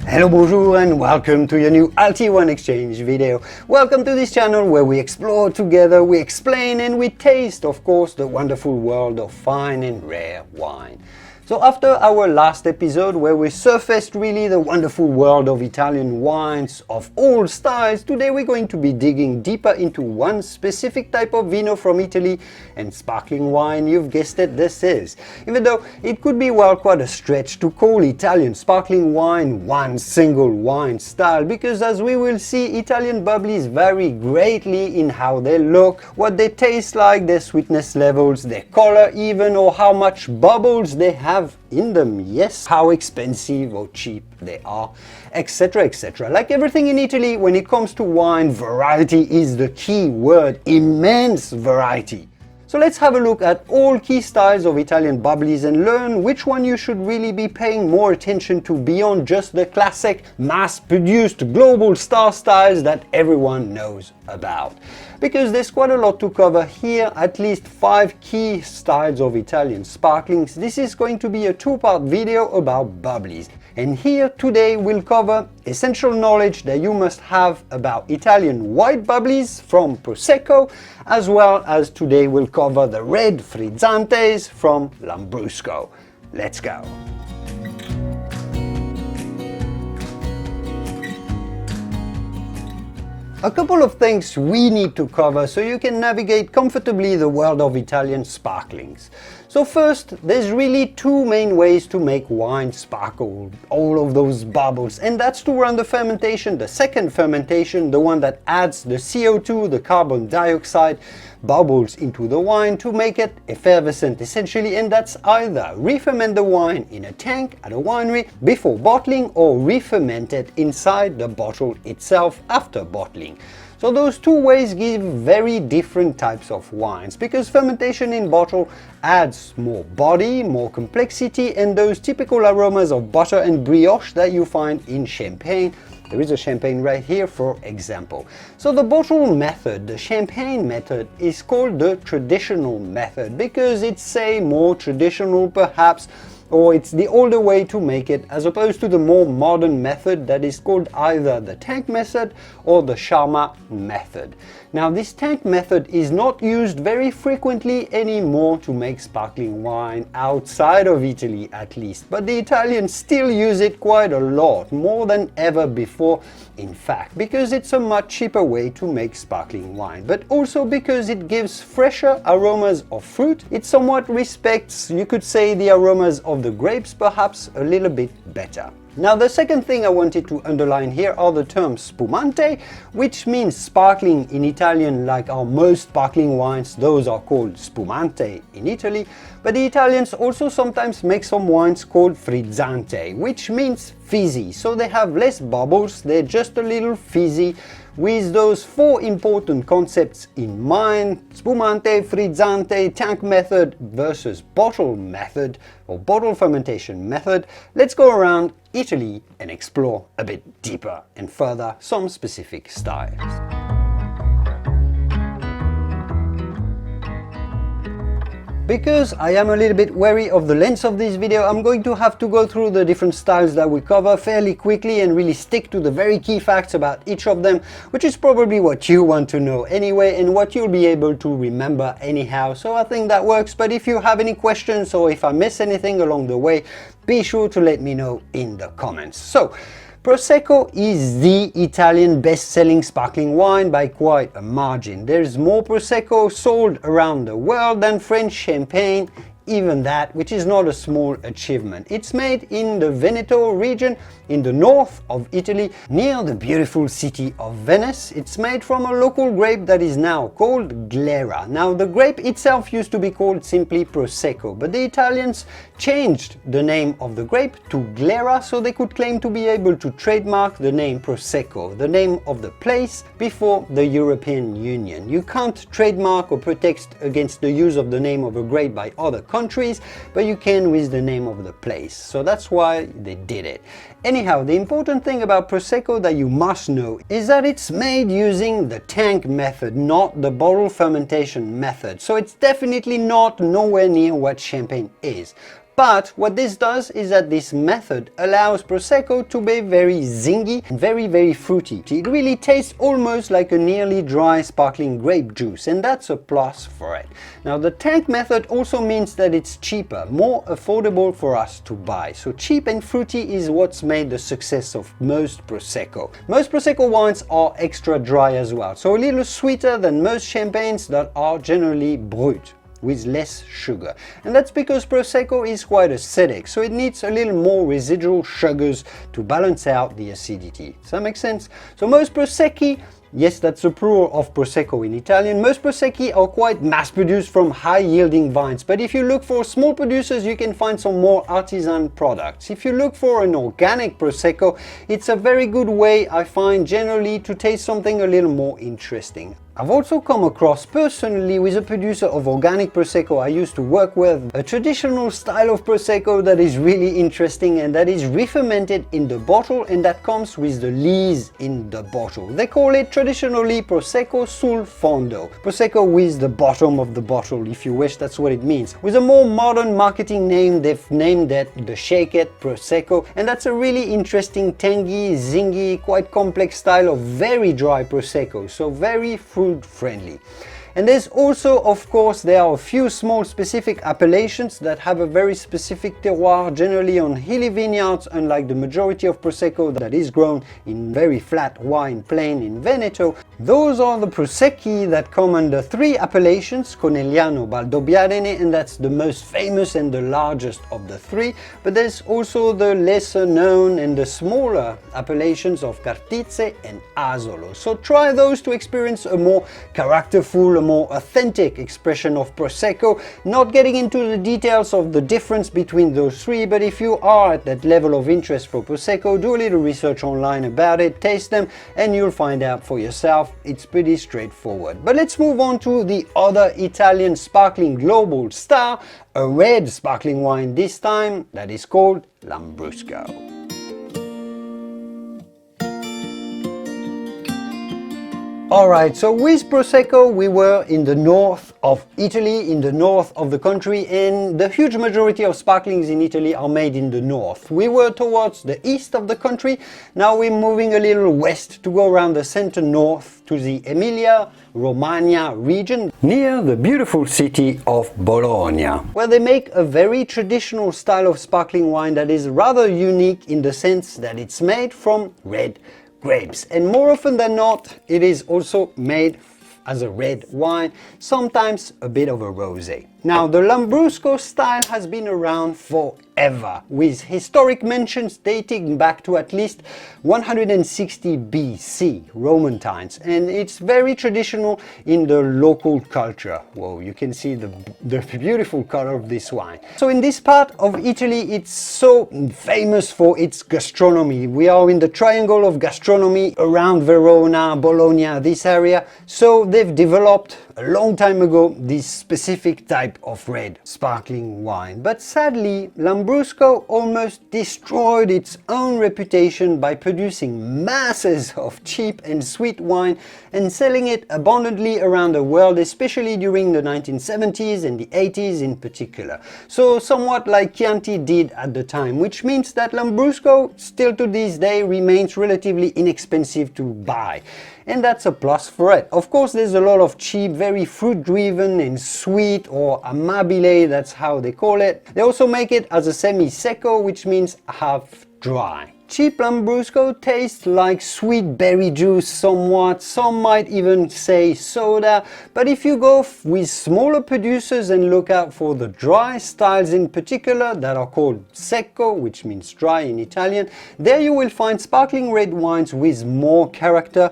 Hello, bonjour, and welcome to your new Part.1 exchange video. Welcome to this channel where we explore together, we explain and we taste, of course, the wonderful world of fine and rare wine. So after our last episode where we surfaced really the wonderful world of Italian wines of all styles, today we're going to be digging deeper into one specific type of vino from Italy, and sparkling wine, you've guessed it, this is. Even though it could be quite a stretch to call Italian sparkling wine one single wine style, because as we will see, Italian bubblies vary greatly in how they look, what they taste like, their sweetness levels, their color even, or how much bubbles they have in them, yes, how expensive or cheap they are, etc, etc. Like everything in Italy, when it comes to wine, variety is the key word, immense variety. So let's have a look at all key styles of Italian bubblies and learn which one you should really be paying more attention to beyond just the classic mass-produced global star styles that everyone knows about. Because there's quite a lot to cover here, at least 5 key styles of Italian sparklings. This is going to be a 2-part video about bubblies. And here today we'll cover essential knowledge that you must have about Italian white bubblies from Prosecco, as well as today we'll cover the red Frizzantes from Lambrusco. Let's go! A couple of things we need to cover so you can navigate comfortably the world of Italian sparklings. So first, there's really 2 main ways to make wine sparkle, all of those bubbles, and that's to run the fermentation, the second fermentation, the one that adds the CO2, the carbon dioxide bubbles into the wine to make it effervescent essentially, and that's either re-ferment the wine in a tank at a winery before bottling or re-ferment it inside the bottle itself after bottling. So those 2 ways give very different types of wines, because fermentation in bottle adds more body, more complexity, and those typical aromas of butter and brioche that you find in champagne. There is a champagne right here, for example. So the bottle method, the champagne method, is called the traditional method because it's, say, more traditional perhaps, or it's the older way to make it, as opposed to the more modern method that is called either the tank method or the Charmat method. Now this tank method is not used very frequently anymore to make sparkling wine, outside of Italy at least, but the Italians still use it quite a lot, more than ever before in fact, because it's a much cheaper way to make sparkling wine, but also because it gives fresher aromas of fruit. It somewhat respects, you could say, the aromas of the grapes perhaps a little bit better. Now the second thing I wanted to underline here are the terms spumante, which means sparkling in Italian, like our most sparkling wines, those are called spumante in Italy, but the Italians also sometimes make some wines called frizzante, which means fizzy, so they have less bubbles, they're just a little fizzy, with those 4 important concepts in mind: spumante, frizzante, tank method versus bottle method or bottle fermentation method. Let's go around Italy and explore a bit deeper and further some specific styles. Because I am a little bit wary of the length of this video, I'm going to have to go through the different styles that we cover fairly quickly and really stick to the very key facts about each of them, which is probably what you want to know anyway and what you'll be able to remember anyhow. So I think that works, but if you have any questions or if I miss anything along the way, be sure to let me know in the comments. So, Prosecco is the Italian best-selling sparkling wine by quite a margin. There's more Prosecco sold around the world than French champagne, even that, which is not a small achievement. It's made in the Veneto region in the north of Italy, near the beautiful city of Venice. It's made from a local grape that is now called Glera. Now the grape itself used to be called simply Prosecco, but the Italians changed the name of the grape to Glera so they could claim to be able to trademark the name Prosecco, the name of the place, before the European Union. You can't trademark or protect against the use of the name of a grape by other countries, but you can with the name of the place. So that's why they did it. Anyhow, the important thing about Prosecco that you must know is that it's made using the tank method, not the bottle fermentation method. So it's definitely not nowhere near what champagne is. But what this does is that this method allows Prosecco to be very zingy and very fruity. It really tastes almost like a nearly dry sparkling grape juice, and that's a plus for it. Now the tank method also means that it's cheaper, more affordable for us to buy. So cheap and fruity is what's made the success of most Prosecco. Most Prosecco wines are extra dry as well, so a little sweeter than most champagnes that are generally brut, with less sugar. And that's because Prosecco is quite acidic, so it needs a little more residual sugars to balance out the acidity. Does that make sense? So most Prosecchi, yes, that's the plural of Prosecco in Italian, most Prosecchi are quite mass-produced from high-yielding vines, but if you look for small producers, you can find some more artisan products. If you look for an organic Prosecco, it's a very good way, I find, generally to taste something a little more interesting. I've also come across personally with a producer of organic Prosecco I used to work with a traditional style of Prosecco that is really interesting, and that is re-fermented in the bottle, and that comes with the lees in the bottle. They call it traditionally Prosecco sul fondo. Prosecco with the bottom of the bottle, if you wish, that's what it means. With a more modern marketing name, they've named it the Shake It Prosecco, and that's a really interesting, tangy, zingy, quite complex style of very dry Prosecco, so very fruit friendly. And there's also, of course, there are a few small specific appellations that have a very specific terroir, generally on hilly vineyards, unlike the majority of Prosecco that is grown in very flat wine plain in Veneto. Those are the Prosecchi that come under three appellations, Conegliano, Valdobbiadene, and that's the most famous and the largest of the three. But there's also the lesser known and the smaller appellations of Cartizze and Asolo. So try those to experience a more characterful, more authentic expression of Prosecco, not getting into the details of the difference between those three, but if you are at that level of interest for Prosecco, do a little research online about it, taste them, and you'll find out for yourself. It's pretty straightforward. But let's move on to the other Italian sparkling global star, a red sparkling wine this time, that is called Lambrusco. Alright, so with Prosecco we were in the north of Italy, in the north of the country, and the huge majority of sparklings in Italy are made in the north. We were towards the east of the country, now we're moving a little west to go around the center north to the Emilia-Romagna region, near the beautiful city of Bologna, where they make a very traditional style of sparkling wine that is rather unique in the sense that it's made from red grapes, and more often than not it is also made as a red wine, sometimes a bit of a rosé. Now the Lambrusco style has been around forever, with historic mentions dating back to at least 160 BC, Roman times, and it's very traditional in the local culture. Whoa, you can see the beautiful color of this wine. So in this part of Italy, it's so famous for its gastronomy. We are in the triangle of gastronomy around Verona, Bologna, this area, so they've developed a long time ago this specific type of red sparkling wine. But sadly, Lambrusco almost destroyed its own reputation by producing masses of cheap and sweet wine and selling it abundantly around the world, especially during the 1970s and the 80s in particular. So somewhat like Chianti did at the time, which means that Lambrusco still to this day remains relatively inexpensive to buy. And that's a plus for it. Of course, there's a lot of cheap, very fruit-driven and sweet, or amabile, that's how they call it. They also make it as a semi-secco, which means half dry. Cheap Lambrusco tastes like sweet berry juice somewhat, some might even say soda, but if you go with smaller producers and look out for the dry styles in particular that are called secco, which means dry in Italian, there you will find sparkling red wines with more character.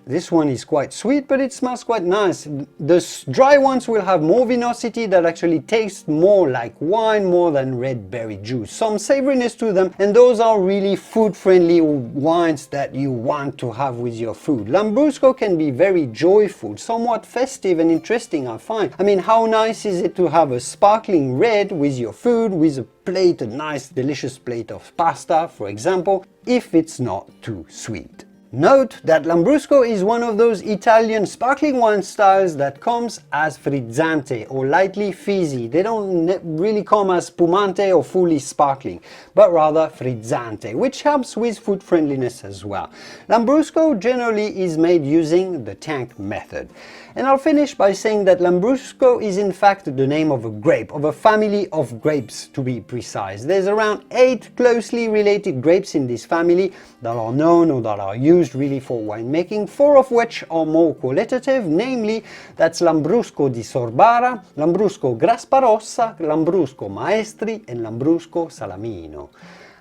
This one is quite sweet, but it smells quite nice. The dry ones will have more vinosity that actually tastes more like wine more than red berry juice. Some savoriness to them, and those are really food-friendly wines that you want to have with your food. Lambrusco can be very joyful, somewhat festive and interesting, I find. I mean, how nice is it to have a sparkling red with your food, with a plate, a nice delicious plate of pasta, for example, if it's not too sweet. Note that Lambrusco is one of those Italian sparkling wine styles that comes as frizzante or lightly fizzy. They don't really come as spumante or fully sparkling, but rather frizzante, which helps with food friendliness as well. Lambrusco generally is made using the tank method. And I'll finish by saying that Lambrusco is in fact the name of a grape, of a family of grapes to be precise. There's around 8 closely related grapes in this family that are known or that are used really for winemaking, 4 of which are more qualitative, namely that's Lambrusco di Sorbara, Lambrusco Grasparossa, Lambrusco Maestri and Lambrusco Salamino.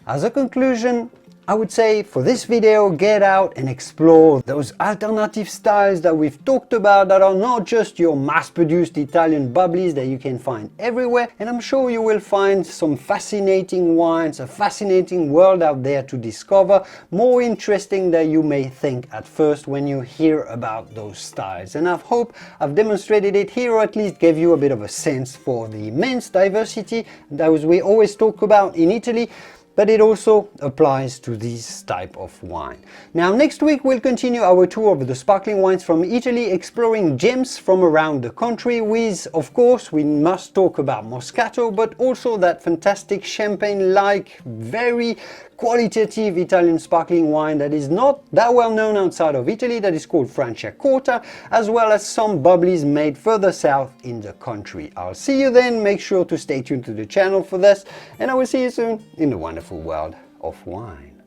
As a conclusion, I would say for this video, get out and explore those alternative styles that we've talked about that are not just your mass-produced Italian bubblies that you can find everywhere, and I'm sure you will find some fascinating wines, a fascinating world out there to discover, more interesting than you may think at first when you hear about those styles. And I hope I've demonstrated it here, or at least gave you a bit of a sense for the immense diversity that we always talk about in Italy, but it also applies to this type of wine. Now next week we'll continue our tour of the sparkling wines from Italy, exploring gems from around the country with, of course, we must talk about Moscato, but also that fantastic champagne-like, very qualitative Italian sparkling wine that is not that well known outside of Italy, that is called Franciacorta, as well as some bubblies made further south in the country. I'll see you then, make sure to stay tuned to the channel for this, and I will see you soon in the wonderful world of wine.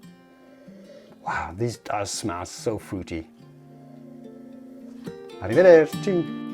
Wow, this does smell so fruity. Arrivederci!